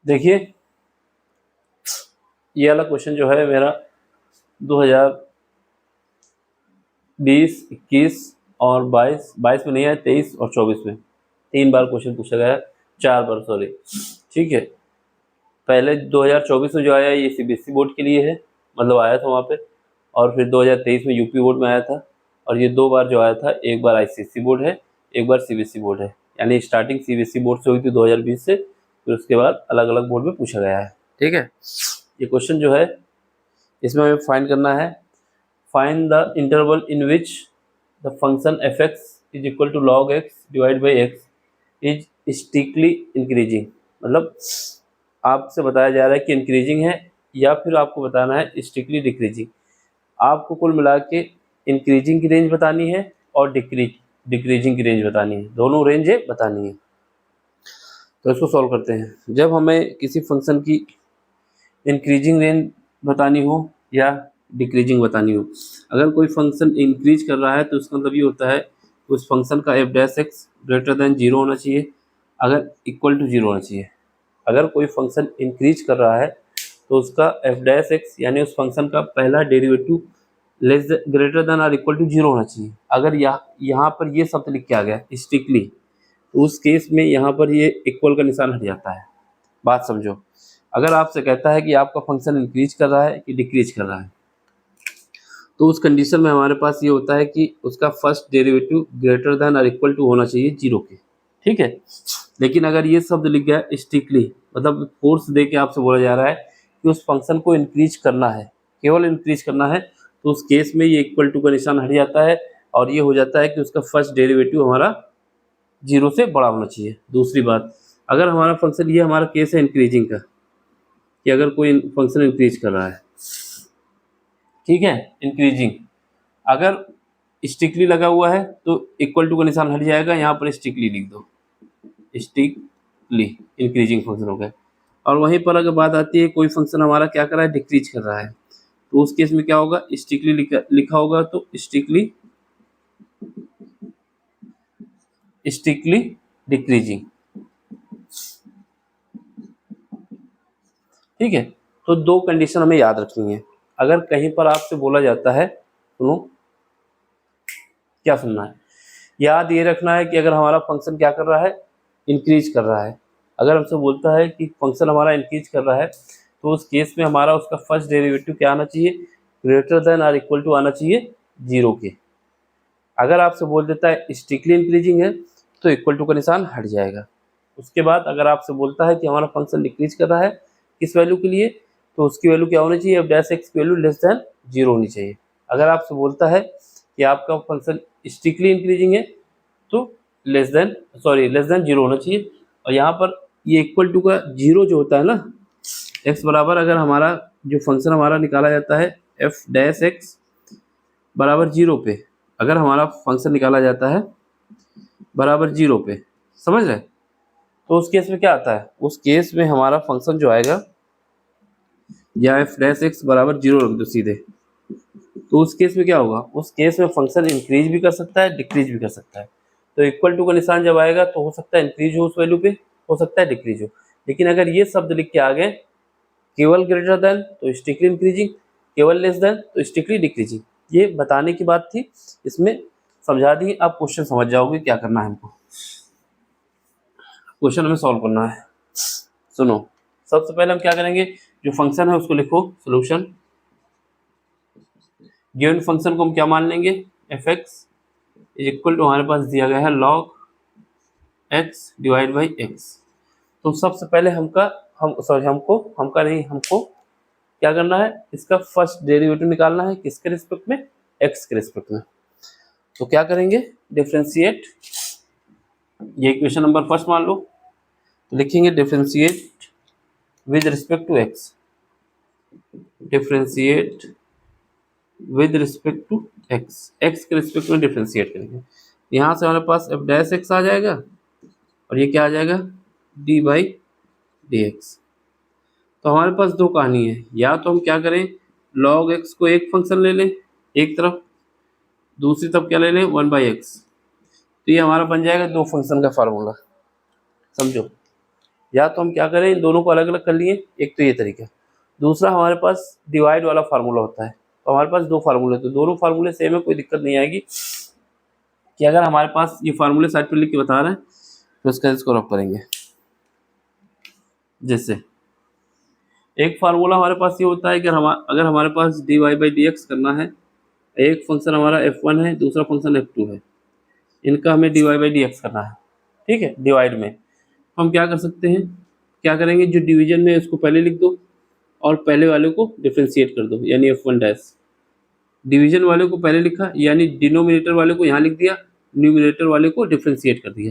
देखिए ये वाला क्वेश्चन जो है मेरा 2020, 21 और 22 में नहीं है, 23 और 24 में 3 बार क्वेश्चन पूछा गया है, 4 बार सॉरी। ठीक है, पहले 2024 में जो आया ये सीबीएसई बोर्ड के लिए है, मतलब आया था वहाँ पे, और फिर 2023 में यूपी बोर्ड में आया था, और ये 2 बार जो आया था, एक बार आईसीएसई बोर्ड है, एक बार सीबीएसई बोर्ड है। यानी स्टार्टिंग सीबीएसई बोर्ड से हुई थी 2020 से, फिर उसके बाद अलग अलग बोर्ड में पूछा गया है। ठीक है, ये क्वेश्चन जो है इसमें हमें फाइंड करना है, find the interval in which the function f x is equal to log x divide by x is strictly increasing. मतलब आपसे बताया जा रहा है कि इंक्रीजिंग है या फिर आपको बताना है स्ट्रिक्टली डिक्रीजिंग। आपको कुल मिला के इंक्रीजिंग की रेंज बतानी है और डिक्रीजिंग की रेंज बतानी है, दोनों रेंज बतानी है। तो इसको सॉल्व करते हैं। जब हमें किसी फंक्शन की इंक्रीजिंग रेंज बतानी हो या डिक्रीजिंग बतानी हो, अगर कोई फंक्शन इंक्रीज कर रहा है तो उसका मतलब ये होता है उस फंक्शन का F dash x greater than 0 होना चाहिए, अगर इक्वल टू 0 होना चाहिए। अगर कोई फंक्शन इंक्रीज कर रहा है तो उसका एफ डैश एक्स यानी उस फंक्शन का पहला डेरिवेटिव ग्रेटर देन और इक्वल टू 0 होना चाहिए। अगर यहाँ पर ये शब्द लिख के आ गया स्ट्रिक्टली, तो उस केस में यहाँ पर ये इक्वल का निशान हट जाता है। बात समझो, अगर आपसे कहता है कि आपका फंक्शन इंक्रीज कर रहा है कि डिक्रीज कर रहा है, तो उस कंडीशन में हमारे पास ये होता है कि उसका फर्स्ट डेरिवेटिव ग्रेटर देन और इक्वल टू होना चाहिए 0 के। ठीक है, लेकिन अगर ये शब्द लिख गया स्ट्रिक्टली, मतलब फोर्स दे के आपसे बोला जा रहा है कि उस फंक्शन को इंक्रीज करना है, केवल इंक्रीज करना है, तो उस केस में ये इक्वल टू का निशान हट जाता है और ये हो जाता है कि उसका फर्स्ट डेरिवेटिव हमारा 0 से बड़ा होना चाहिए। दूसरी बात, अगर हमारा फंक्शन, ये हमारा केस है इंक्रीजिंग का, कि अगर कोई फंक्शन इंक्रीज कर रहा है, ठीक है, इंक्रीजिंग, अगर स्ट्रिक्टली लगा हुआ है तो इक्वल टू का निशान हट जाएगा, यहाँ पर स्ट्रिक्टली लिख दो, स्ट्रिक्टली इंक्रीजिंग फंक्शन हो गया। और वहीं पर अगर बात आती है कोई फंक्शन हमारा क्या कर रहा है, डिक्रीज कर रहा है, तो उस केस में क्या होगा, स्ट्रिक्टली लिखा होगा, तो स्ट्रिक्टली डिक्रीजिंग। ठीक है, तो 2 कंडीशन हमें याद रखनी है। अगर कहीं पर आपसे बोला जाता है, सुनो क्या सुनना है, याद ये रखना है कि अगर हमारा फंक्शन क्या कर रहा है, इंक्रीज कर रहा है। अगर हमसे बोलता है कि फंक्शन हमारा इंक्रीज कर रहा है, तो उस केस में हमारा उसका फर्स्ट डेरिवेटिव क्या आना चाहिए, ग्रेटर देन और इक्वल टू आना चाहिए 0 के। अगर आपसे बोल देता है स्ट्रिक्टली इंक्रीजिंग है, तो इक्वल टू का निशान हट जाएगा। उसके बाद अगर आपसे बोलता है कि हमारा फंक्शन डिक्रीज कर रहा है किस वैल्यू के लिए, तो उसकी वैल्यू क्या होनी चाहिए, एफ डैश एक्स की वैल्यू लेस देन 0 होनी चाहिए। अगर आपसे बोलता है कि आपका फंक्शन स्ट्रिक्टली इंक्रीजिंग है, तो लेस देन 0 होना चाहिए। और यहाँ पर ये इक्वल टू का 0 जो होता है ना, एक्स बराबर, अगर हमारा जो फंक्शन हमारा निकाला जाता है एफ डैश एक्स बराबर 0 पे, अगर हमारा फंक्शन निकाला जाता है बराबर 0 पे, समझ रहे, तो उस केस में क्या आता है, उस केस में हमारा फंक्शन जो आएगा, या एफ डैश एक्स बराबर 0 रख दो सीधे, तो उस केस में क्या होगा, उस केस में फंक्शन इंक्रीज भी कर सकता है, डिक्रीज भी कर सकता है। तो इक्वल टू का निशान जब आएगा तो हो सकता है इंक्रीज हो उस वैल्यू पे, हो सकता है डिक्रीज हो। लेकिन अगर ये शब्द लिख के आ गए केवल ग्रेटर देन तो स्ट्रिक्टली इंक्रीजिंग, केवल लेस देन तो स्ट्रिक्टली डिक्रीजिंग, ये बताने की बात थी, इसमें समझा दी। आप क्वेश्चन समझ जाओगे क्या करना है हमको, क्वेश्चन हमें सॉल्व करना है। सुनो, सबसे पहले हम क्या करेंगे, जो फंक्शन है उसको लिखो, सोल्यूशन। गिवन फंक्शन को हम क्या मान लेंगे, f x is equal to, हमारे पास दिया गया है log x divide by x. तो सबसे पहले हमको क्या करना है, इसका फर्स्ट डेरिवेटिव निकालना है, किसके रिस्पेक्ट में, एक्स के रिस्पेक्ट में। तो क्या करेंगे, डिफरेंशिएट, ये इक्वेशन नंबर फर्स्ट मान लो, तो लिखेंगे differentiate with respect to x, differentiate with respect to x, x के रिस्पेक्ट में डिफरेंशिएट करेंगे। यहाँ से हमारे पास एफ डैश एक्स आ जाएगा और ये क्या आ जाएगा, डी बाई डी एक्स। तो हमारे पास 2 कहानी है, या तो हम क्या करें, लॉग एक्स को एक फंक्शन ले लें एक तरफ, दूसरी तरफ क्या ले लें 1/x। तो ये हमारा बन जाएगा 2 फंक्शन का फार्मूला, समझो। या तो हम क्या करें, इन दोनों को अलग अलग कर लिए, एक तो ये तरीका। दूसरा हमारे पास डिवाइड वाला फार्मूला होता है, तो हमारे पास दो फार्मूले, तो दोनों फार्मूले सेम है, कोई दिक्कत नहीं आएगी कि अगर हमारे पास ये फार्मूले साइड पर लिख के बता रहे हैं तो इसको रफ करेंगे। जैसे एक फार्मूला हमारे पास ये होता है कि अगर हमारे पास dy/dx करना है, एक फंक्शन हमारा f1 है, दूसरा फंक्शन f2 है, इनका हमें dy/dx करना है, ठीक है, डिवाइड में। तो हम क्या कर सकते हैं, क्या करेंगे, जो डिवीजन में उसको पहले लिख दो और पहले वाले को डिफ्रेंशिएट कर दो, यानी f1 डैश। डिवीजन वाले को पहले लिखा, यानी डिनोमिनेटर वाले को यहाँ लिख दिया, न्यूमिनेटर वाले को डिफ्रेंशिएट कर दिया,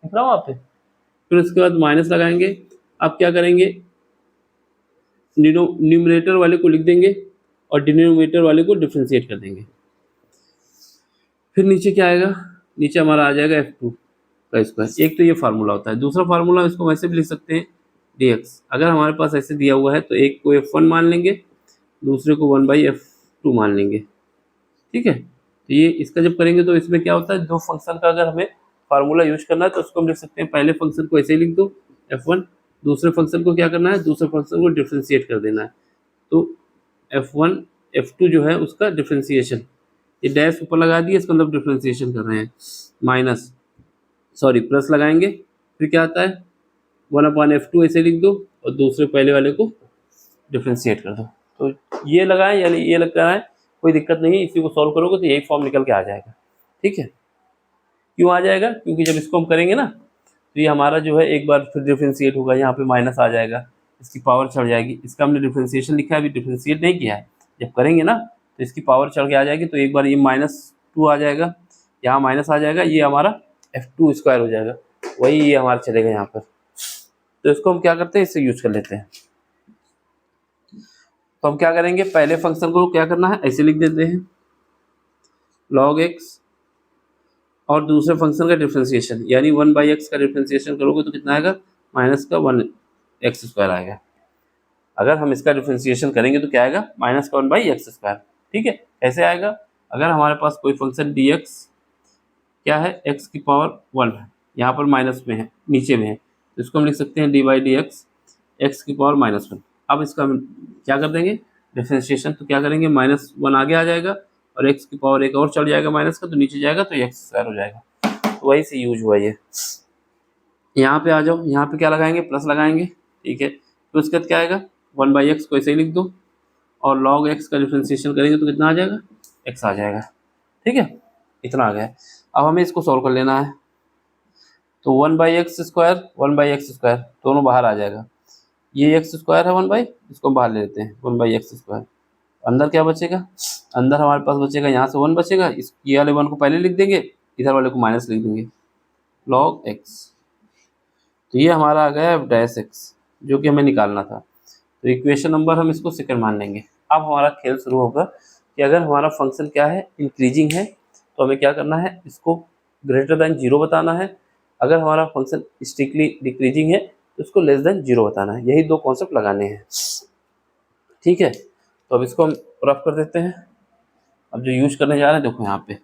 लिख रहा हूँ आप पे। फिर उसके बाद माइनस लगाएंगे। अब क्या करेंगे, न्यूमिनेटर वाले को लिख देंगे और डिनोमिनेटर वाले को डिफ्रेंशिएट कर देंगे। फिर नीचे क्या आएगा, नीचे हमारा आ जाएगा f2 का स्क्वायर। एक तो ये फार्मूला होता है। दूसरा फार्मूला इसको वैसे भी लिख सकते हैं dx। अगर हमारे पास ऐसे दिया हुआ है तो एक को f1 मान लेंगे, दूसरे को 1/f2 मान लेंगे, ठीक है। तो ये इसका जब करेंगे तो इसमें क्या होता है, दो फंक्शन का अगर हमें फार्मूला यूज करना है तो उसको हम लिख सकते हैं, पहले फंक्शन को ऐसे ही लिख दो f1, दूसरे फंक्शन को क्या करना है, दूसरे फंक्शन को डिफ्रेंशिएट कर देना है। तो f1 f2 जो है उसका डिफ्रेंशिएशन, ये डैश ऊपर लगा दिए, इसका मतलब डिफ्रेंशिएशन कर रहे हैं, माइनस सॉरी प्लस लगाएंगे। फिर क्या आता है, 1/f2 ऐसे लिख दो और दूसरे पहले वाले को डिफ्रेंशिएट कर दो। तो ये लगाएं यानी ये लगाएं, कोई दिक्कत नहीं है, इसी को सॉल्व करोगे तो यही फॉर्म निकल के आ जाएगा, ठीक है। क्यों आ जाएगा, क्योंकि जब इसको हम करेंगे ना तो ये हमारा जो है एक बार फिर डिफ्रेंशिएट होगा, यहाँ पे माइनस आ जाएगा, इसकी पावर चढ़ जाएगी। इसका हमने डिफ्रेंशिएशन लिखा है, अभी डिफ्रेंशिएट नहीं किया है, जब करेंगे ना तो इसकी पावर चढ़ के आ जाएगी। तो एक बार ये -2 आ जाएगा, यहाँ माइनस आ जाएगा, ये हमारा f2 स्क्वायर हो जाएगा, वही ये हमारा चलेगा यहाँ पर। तो इसको हम क्या करते हैं, इससे यूज कर लेते हैं। तो हम क्या करेंगे, पहले फंक्शन को क्या करना है, ऐसे लिख देते हैं log x, और दूसरे फंक्शन का डिफ्रेंशिएशन यानी 1/x का डिफ्रेंशिएशन करोगे तो कितना आएगा, -1x² आएगा। अगर हम इसका डिफ्रेंशिएशन करेंगे तो क्या आएगा, -1/x², ठीक है। कैसे आएगा, अगर हमारे पास कोई फंक्शन dx क्या है, x की पावर 1 है, यहाँ पर माइनस में है, नीचे में है, तो इसको हम लिख सकते हैं dy/dx x की पावर -1। अब इसका हम क्या कर देंगे, डिफ्रेंशिएशन, तो क्या करेंगे, -1 आगे आ जाएगा और x की पावर एक और चढ़ जाएगा माइनस का, तो नीचे जाएगा तो x² हो जाएगा। तो वही से यूज हुआ ये। यहाँ पे आ जाओ, यहाँ पे क्या लगाएंगे, प्लस लगाएंगे, ठीक है। तो उसके बाद क्या आएगा, 1/x को ऐसे ही लिख दो और log x का डिफ्रेंशिएशन करेंगे तो कितना आ जाएगा, x आ जाएगा, ठीक है। इतना आ गया। अब हमें इसको सॉल्व कर लेना है। तो 1/x² 1/x² दोनों बाहर आ जाएगा, ये x² है 1/, इसको बाहर ले लेते हैं 1/x²। अंदर क्या बचेगा, अंदर हमारे पास बचेगा, यहाँ से 1 बचेगा, इस ये वाले 1 को पहले लिख देंगे, इधर वाले को माइनस लिख देंगे, log x। तो ये हमारा आ गया f'(x) जो कि हमें निकालना था। तो इक्वेशन नंबर हम इसको सेकंड मान लेंगे। अब हमारा खेल शुरू होगा कि अगर हमारा फंक्शन क्या है, इंक्रीजिंग है, तो हमें क्या करना है, इसको ग्रेटर देन 0 बताना है। अगर हमारा फंक्शन स्ट्रिक्टली डिक्रीजिंग है तो इसको लेस देन 0 बताना है। यही दो कॉन्सेप्ट लगाने हैं, ठीक है। तो अब इसको हम रफ कर देते हैं। अब जो यूज करने जा रहे हैं देखो यहाँ पे,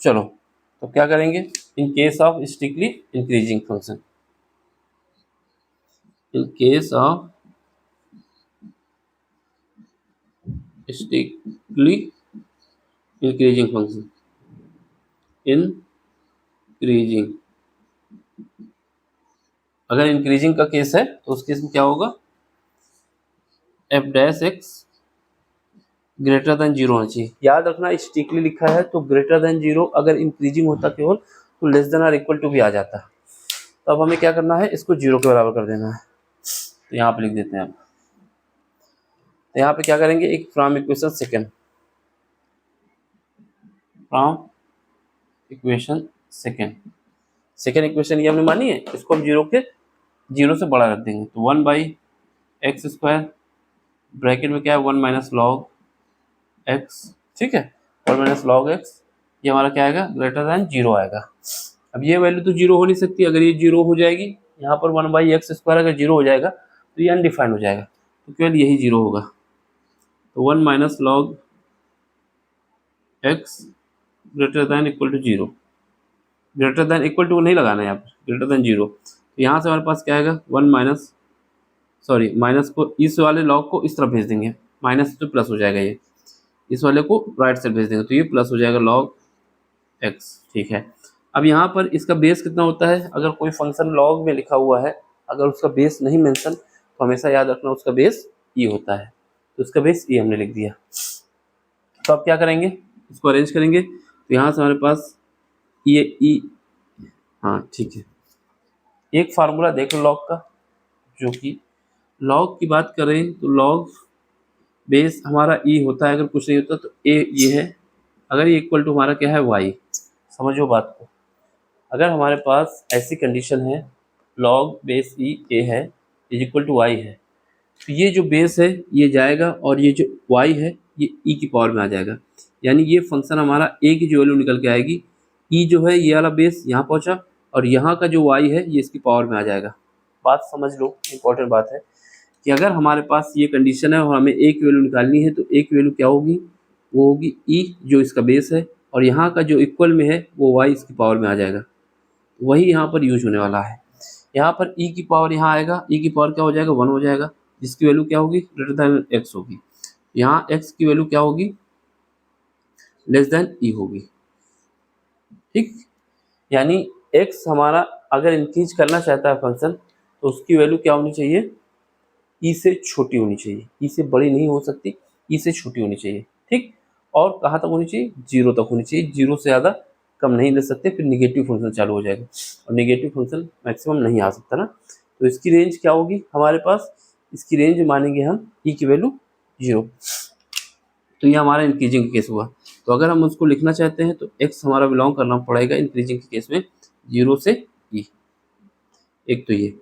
चलो तो क्या करेंगे, in case of strictly increasing function, in case of strictly increasing function, increasing, अगर इंक्रीजिंग का केस है तो उस केस में क्या होगा, f'(x) ग्रेटर देन 0 होना चाहिए। याद रखना स्ट्रिक्टली लिखा है तो ग्रेटर देन 0, अगर इंक्रीजिंग होता केवल तो लेस देन और इक्वल टू भी आ जाता। तो अब हमें क्या करना है, इसको 0 के बराबर कर देना है। तो यहाँ पे लिख देते हैं। अब तो यहाँ पे क्या करेंगे, एक from equation second, from equation second equation ये हमने मानी है, इसको हम 0 से बड़ा रख देंगे। तो 1/x², ब्रैकेट में क्या है 1 - log x, ठीक है, 1 - log x, ये हमारा क्या आएगा, ग्रेटर देन 0 आएगा। अब ये वैल्यू तो 0 हो नहीं सकती, अगर ये 0 हो जाएगी, यहाँ पर 1/x² अगर 0 हो जाएगा तो ये अनडिफाइंड हो जाएगा, तो केवल यही 0 होगा। तो 1 - log x greater than equal to zero, greater than equal to नहीं लगाना है यहाँ पर, ग्रेटर दैन जीरो। तो यहाँ से हमारे पास क्या आएगा, वन माइनस, सॉरी माइनस को इस वाले लॉग को इस तरफ भेज देंगे, माइनस तो प्लस हो जाएगा, ये इस वाले को राइट साइड भेज देंगे तो ये प्लस हो जाएगा लॉग एक्स। ठीक है, अब यहाँ पर इसका बेस कितना होता है, अगर कोई फंक्शन लॉग में लिखा हुआ है, अगर उसका बेस नहीं मेंशन तो हमेशा याद रखना उसका बेस ई होता है, तो उसका बेस ई हमने लिख दिया। तो अब क्या करेंगे, इसको अरेंज करेंगे, तो यहाँ से हमारे पास ये ई, हाँ ठीक है, एक फार्मूला देख लो लॉग का, जो कि लॉग की बात करें तो लॉग बेस हमारा ई होता है, अगर कुछ नहीं होता तो ए ये है, अगर ये इक्वल टू हमारा क्या है वाई, समझो बात को, अगर हमारे पास ऐसी कंडीशन है लॉग बेस ई ए है इज इक्वल टू वाई है, तो ये जो बेस है ये जाएगा और ये जो वाई है ये ई की पावर में आ जाएगा, यानी ये फंक्शन हमारा ए की जो वैल्यू निकल के आएगी, ई जो है ये वाला बेस यहाँ पहुँचा और यहाँ का जो वाई है ये इसकी पावर में आ जाएगा। बात समझ लो, इंपॉर्टेंट बात है कि अगर हमारे पास ये कंडीशन है और हमें ए की वैल्यू निकालनी है तो ए की वैल्यू क्या होगी, वो होगी ई जो इसका बेस है और यहाँ का जो इक्वल में है वो वाई इसकी पावर में आ जाएगा, वही यहाँ पर यूज होने वाला है। यहाँ पर ई की पावर यहाँ आएगा, ई की पावर क्या हो जाएगा, वन हो जाएगा, जिसकी वैल्यू क्या होगी, ग्रेटर दैन एक्स होगी, यहाँ एक्स की वैल्यू क्या होगी, लेस देन ई होगी। ठीक, यानी एक्स हमारा अगर इंक्रीज करना चाहता है फंक्शन तो उसकी वैल्यू क्या होनी चाहिए, ई से छोटी होनी चाहिए, ई से बड़ी नहीं हो सकती, ई से छोटी होनी चाहिए। ठीक, और कहाँ तक होनी चाहिए, जीरो तक होनी चाहिए, जीरो से ज़्यादा कम नहीं ले सकते, फिर निगेटिव फंक्शन चालू हो जाएगा और निगेटिव फंक्शन मैक्सिमम नहीं आ सकता ना, तो इसकी रेंज क्या होगी हमारे पास, इसकी रेंज मानेंगे हम ई की वैल्यू जीरो। तो ये हमारा इंक्रीजिंग केस हुआ, तो अगर हम उसको लिखना चाहते हैं तो एक्स हमारा बिलोंग करना पड़ेगा इंक्रीजिंग के केस में जीरो से ई। एक तो ये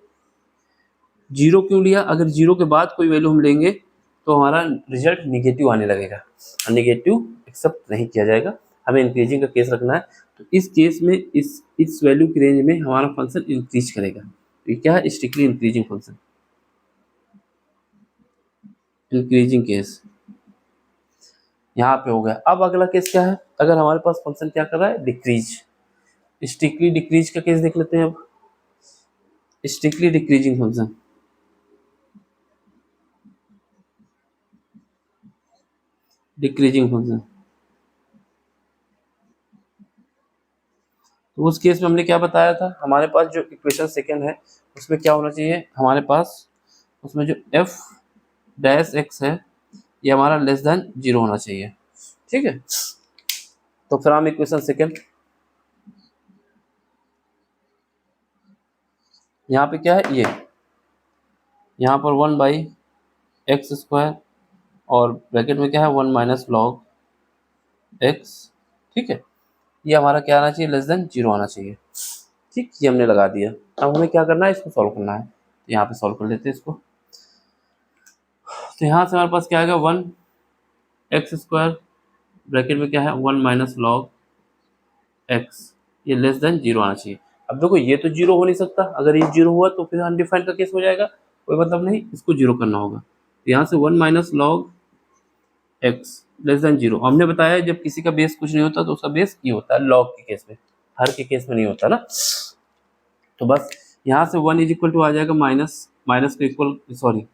जीरो क्यों लिया, अगर जीरो के बाद कोई वैल्यू हम लेंगे तो हमारा रिजल्ट निगेटिव आने लगेगा और निगेटिव एक्सेप्ट नहीं किया जाएगा, हमें इंक्रीजिंग का केस रखना है। तो इस केस में इस वैल्यू की रेंज में हमारा फंक्शन इंक्रीज करेगा, तो ये क्या है, strictly increasing function, increasing case यहाँ पे हो गया। अब अगला केस क्या है, अगर हमारे पास फंक्शन क्या कर रहा है, डिक्रीज, स्ट्रिक्टली डिक्रीज का केस देख लेते हैं। अब strictly decreasing function, decreasing function, तो उस केस में हमने क्या बताया था, हमारे पास जो इक्वेशन सेकंड है उसमें क्या होना चाहिए हमारे पास, उसमें जो एफ डैश एक्स है ये हमारा लेस देन जीरो होना चाहिए। ठीक है, तो फिर हम इक्वेशन सेकंड, यहाँ पे क्या है, ये यहाँ पर वन बाई एक्स स्क्वायर और ब्रैकेट में क्या है, वन माइनस लॉग एक्स। ठीक है, ये हमारा क्या आना चाहिए, लेस देन जीरो आना चाहिए। ठीक, ये हमने लगा दिया, अब हमें क्या करना है, इसको सॉल्व करना है, तो यहाँ पे सॉल्व कर लेते हैं इसको। तो यहाँ से हमारे पास क्या आएगा, वन एक्स स्क्वायर ब्रैकेट में क्या है, वन माइनस लॉग एक्स, ये लेस देन जीरो आना चाहिए। अब देखो ये तो जीरो हो नहीं सकता, अगर ये जीरो हुआ तो फिर अनडिफाइंड का केस हो जाएगा, कोई मतलब नहीं, इसको जीरो करना होगा। तो यहाँ से one minus log x less than zero, हमने बताया जब किसी का बेस कुछ नहीं होता तो उसका बेस ये होता है लॉग के केस में, हर के केस में नहीं होता ना। तो बस यहाँ से वन इज इक्वल टू आ जाएगा माइनस, माइनस को इक्वल, सॉरी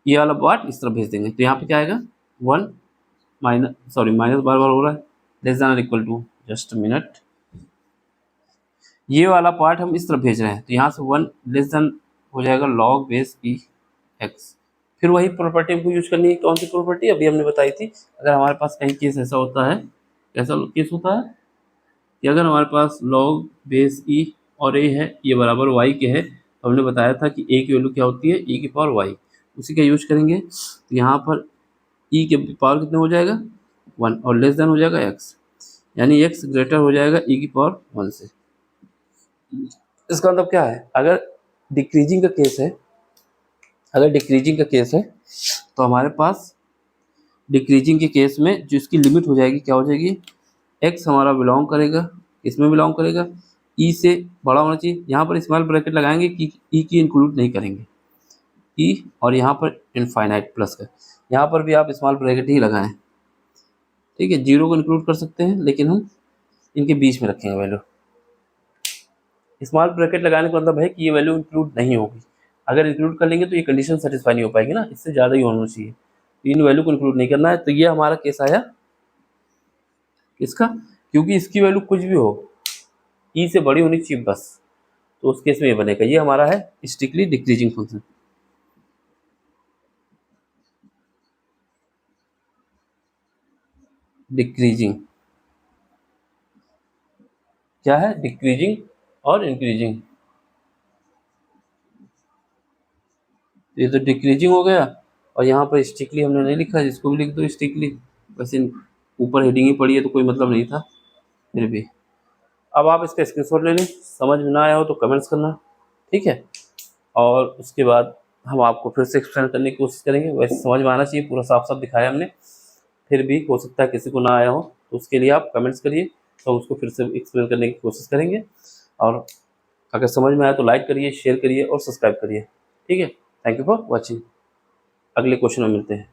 ये वाला पार्ट इस तरफ भेज देंगे, तो यहाँ पे क्या आएगा, वन माइनस, सॉरी माइनस बार बार हो रहा है, less than equal to, just minute, ये वाला पार्ट हम इस तरफ भेज रहे हैं, तो यहाँ से वन लेस देन हो जाएगा लॉग बेस ई एक्स। फिर वही प्रॉपर्टी हमको यूज करनी है, कौन सी प्रॉपर्टी अभी हमने बताई थी, अगर हमारे पास कहीं केस ऐसा होता है, कैसा केस होता है कि अगर हमारे पास लॉग बेस ई और ए है ये बराबर वाई के है, तो हमने बताया था कि ए की वैल्यू क्या होती है, ई की पावर वाई, उसी का यूज करेंगे। तो यहाँ पर ई के पावर कितने हो जाएगा, वन, और लेस देन हो जाएगा एक्स, यानी एक्स ग्रेटर हो जाएगा ई की पावर वन से। इसका मतलब क्या है, अगर डिक्रीजिंग का केस है, अगर डिक्रीजिंग का केस है तो हमारे पास डिक्रीजिंग के केस में जो इसकी लिमिट हो जाएगी क्या हो जाएगी, एक्स हमारा बिलोंग करेगा, इसमें बिलोंग करेगा ई से बड़ा होना चाहिए, यहाँ पर स्मॉल ब्रैकेट लगाएंगे कि ई की इंक्लूड नहीं करेंगे, ई और यहाँ पर इनफाइनाइट प्लस का, यहाँ पर भी आप स्मॉल ब्रैकेट ही लगाएं, ठीक है, 0 को इंक्लूड कर सकते हैं, लेकिन हम इनके बीच में रखेंगे वैल्यू। स्मॉल ब्रैकेट लगाने का मतलब है कि ये वैल्यू इंक्लूड नहीं होगी। अगर इंक्लूड कर लेंगे तो ये कंडीशन सेटिस्फाई नहीं हो पाएगी ना, इससे ज़्यादा ही होना चाहिए। इन वैल्यू को इंक्लूड नहीं करना है, तो ये हमारा केस आया इसका, क्योंकि इसकी वैल्यू कुछ भी हो ई से बड़ी होनी चाहिए बस, तो उस केस में ये बनेगा। ये हमारा है स्ट्रिक्टली डिक्रीजिंग फंक्शन। डिक्रीजिंग क्या है? डिक्रीजिंग और इंक्रीजिंग। ये तो डिक्रीजिंग हो गया, और यहाँ पर स्ट्रिक्टली हमने नहीं लिखा, जिसको भी लिख दो स्ट्रिक्टली। वैसे ऊपर हेडिंग ही पड़ी है तो कोई मतलब नहीं था, फिर भी। अब आप इसका स्क्रीनशॉट ले लें, समझ में ना आया हो तो कमेंट्स करना, ठीक है। और उसके बाद हम आपको फिर से एक्सप्लेन करने की कोशिश करेंगे। वैसे समझ में आना चाहिए, पूरा साफ साफ दिखाया हमने, फिर भी हो सकता है किसी को ना आया हो, तो उसके लिए आप कमेंट्स करिए, तो उसको फिर से एक्सप्लेन करने की कोशिश करेंगे। और अगर समझ में आया तो लाइक करिए, शेयर करिए और सब्सक्राइब करिए, ठीक है। Thank you for watching. अगले क्वेश्चन में मिलते हैं।